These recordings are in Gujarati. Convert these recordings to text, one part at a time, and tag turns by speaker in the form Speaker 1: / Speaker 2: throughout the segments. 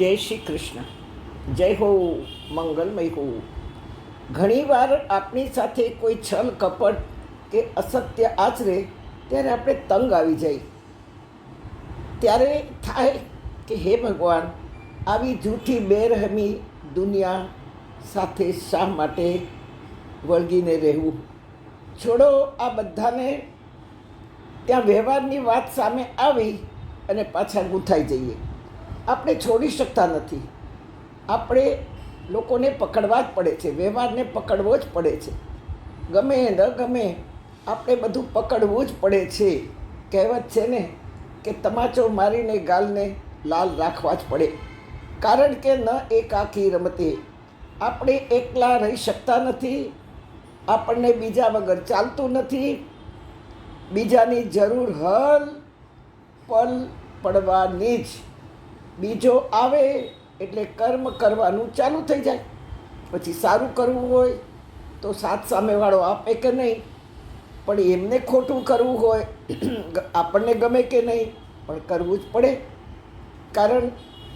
Speaker 1: જય શ્રી કૃષ્ણ. જય હો, મંગલમય હો. ઘણીવાર આપણી સાથે કોઈ છલ કપટ કે અસત્ય આચરે ત્યારે આપણે તંગ આવી જાય. ત્યારે થાય કે હે ભગવાન, આવી જૂઠી બેરહમી દુનિયા સાથે શા માટે વળગીને રહેવું? છોડો આ બધાને. ત્યાં વ્યવહારની વાત સામે આવી અને પાછા ગૂંથાઈ જઈએ. આપણે છોડી શકતા નથી. આપણે લોકોને પકડવા જ પડે છે, વ્યવહારને પકડવો જ પડે છે. ગમે ન ગમે આપણે બધું પકડવું જ પડે છે. કહેવત છે ને કે તમાચો મારીને ગાલને લાલ રાખવા જ પડે. કારણ કે ન એકાકી રમતે. આપણે એકલા રહી શકતા નથી. આપણને બીજા વગર ચાલતું નથી. બીજાની જરૂર હર પલ પડવાની જ. બીજો આવે એટલે કર્મ કરવાનું ચાલુ થઈ જાય. પછી સારું કરવું હોય તો સાથ સામેવાળો આપે કે નહીં, પણ એમને ખોટું કરવું હોય આપણને ગમે કે નહીં, પણ કરવું જ પડે. કારણ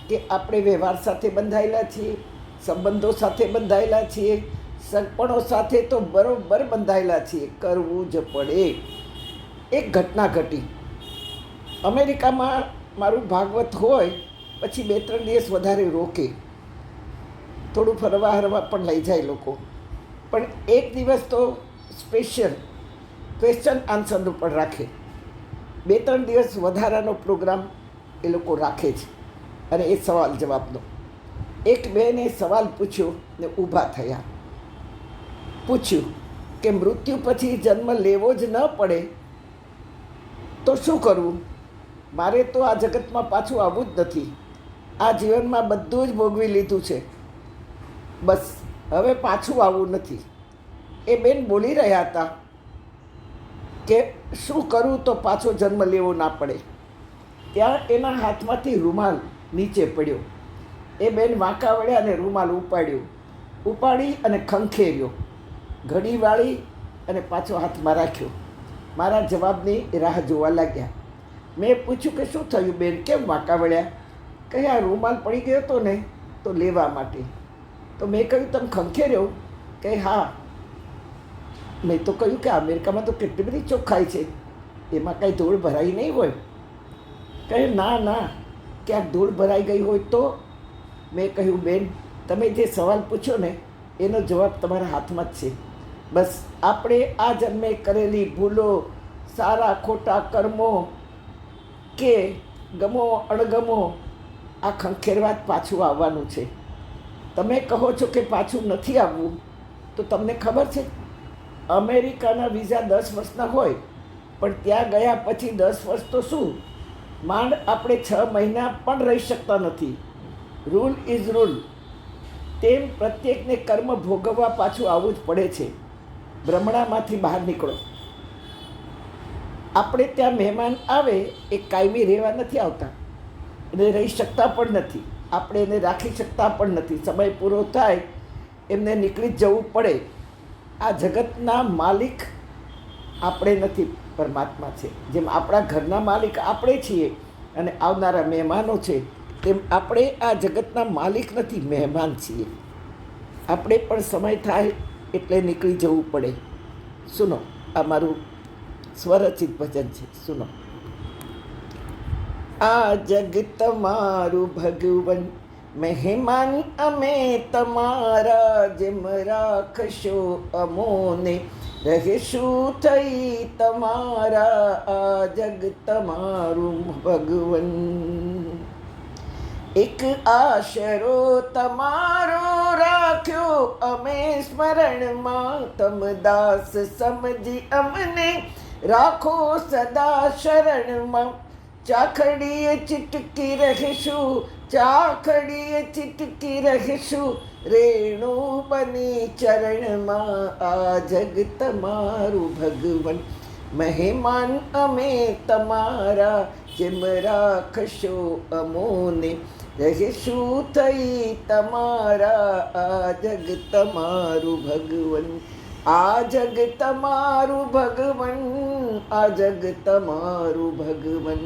Speaker 1: કે આપણે વ્યવહાર સાથે બંધાયેલા છીએ, સંબંધો સાથે બંધાયેલા છીએ, સરપણો સાથે તો બરોબર બંધાયેલા છીએ. કરવું જ પડે. એક ઘટના ઘટી. અમેરિકામાં મારું ભાગવત હોય પછી 2-3 દિવસ વધારે રોકે. થોડું ફરવા હરવા પણ લઈ જાય લોકો. પણ એક દિવસ તો સ્પેશિયલ ક્વેશ્ચન આન્સરનું પણ રાખે. 2-3 દિવસ વધારાનો પ્રોગ્રામ એ લોકો રાખે છે. અને એ સવાલ જવાબનો. એક બેને સવાલ પૂછ્યો ને ઊભા થયા. પૂછ્યું કે મૃત્યુ પછી જન્મ લેવો જ ન પડે તો શું કરવું? મારે તો આ જગતમાં પાછું આવવું જ નથી. આ જીવનમાં બધું જ ભોગવી લીધું છે. બસ હવે પાછું આવવું નથી. એ બેન બોલી રહ્યા હતા કે શું કરું તો પાછો જન્મ લેવો ના પડે. ત્યાં એના હાથમાંથી રૂમાલ નીચે પડ્યો. એ બેન વાંકા વળ્યા અને રૂમાલ ઉપાડી અને ખંખેર્યો, ઘડી વાળી અને પાછો હાથમાં રાખ્યો. મારા જવાબની રાહ જોવા લાગ્યા. મેં પૂછ્યું કે શું થયું બેન, કેમ વાંકા વળ્યા? કહે આ રૂમાલ પડી ગયો હતો ને તો લેવા માટે. તો મેં કહ્યું તમે ખંખેર્યો? કે હા. મેં તો કહ્યું કે અમેરિકામાં તો કેટલી બધી ચોખ્ખાઈ છે, એમાં કાંઈ ધૂળ ભરાઈ નહીં હોય. કહે ના ના, ક્યાંક ધૂળ ભરાઈ ગઈ હોય તો? મેં કહ્યું બેન, તમે જે સવાલ પૂછ્યો ને એનો જવાબ તમારા હાથમાં જ છે. બસ આપણે આ જન્મે કરેલી ભૂલો, સારા ખોટા કર્મો કે ગમો અણગમો, આ ખંખેરવા જ પાછું આવવાનું છે. તમે કહો છો કે પાછું નથી આવવું, તો તમને ખબર છે અમેરિકાના વિઝા 10 વર્ષના હોય, પણ ત્યાં ગયા પછી 10 વર્ષ તો શું, માંડ આપણે 6 મહિના પણ રહી શકતા નથી. Rule is rule. તેમ પ્રત્યેકને કર્મ ભોગવવા પાછું આવવું જ પડે છે. ભ્રમણામાંથી બહાર નીકળો. આપણે ત્યાં મહેમાન આવે એ કાયમી રહેવા નથી આવતા. એને રહી શકતા પણ નથી. આપણે એને રાખી શકતા પણ નથી. સમય પૂરો થાય એમને નીકળી જ જવું પડે. આ જગતના માલિક આપણે નથી, પરમાત્મા છે. જેમ આપણા ઘરના માલિક આપણે છીએ અને આવનારા મહેમાનો છે, તેમ આપણે આ જગતના માલિક નથી, મહેમાન છીએ. આપણે પણ સમય થાય એટલે નીકળી જવું પડે. સુનો, આ મારું સ્વરચિત ભજન છે. સુનો. આ જગ તમારું ભગવન, મહેમાન અમે તમારા. જેમ રાખશો અમોને, રહેશું થઈ તમારા. આ જગ તમારું ભગવન. એક આશરો તમારો રાખ્યો અમે સ્મરણમાં. તમ દાસ સમજી અમને રાખો સદા શરણમાં. ચાખડીએ ચીટકી રહીશું, ચાખડીએ ચીટકી રહીશું. રેણુ બની ચરણમાં. આ જગ તમારું ભગવન, મહેમાન અમે તમારા. જેમ રાખશો અમોને, રહીશું થઈ તમારા. આ જગ તમારું ભગવન, આ જગ તમારું ભગવન, આ જગ તમારું ભગવન.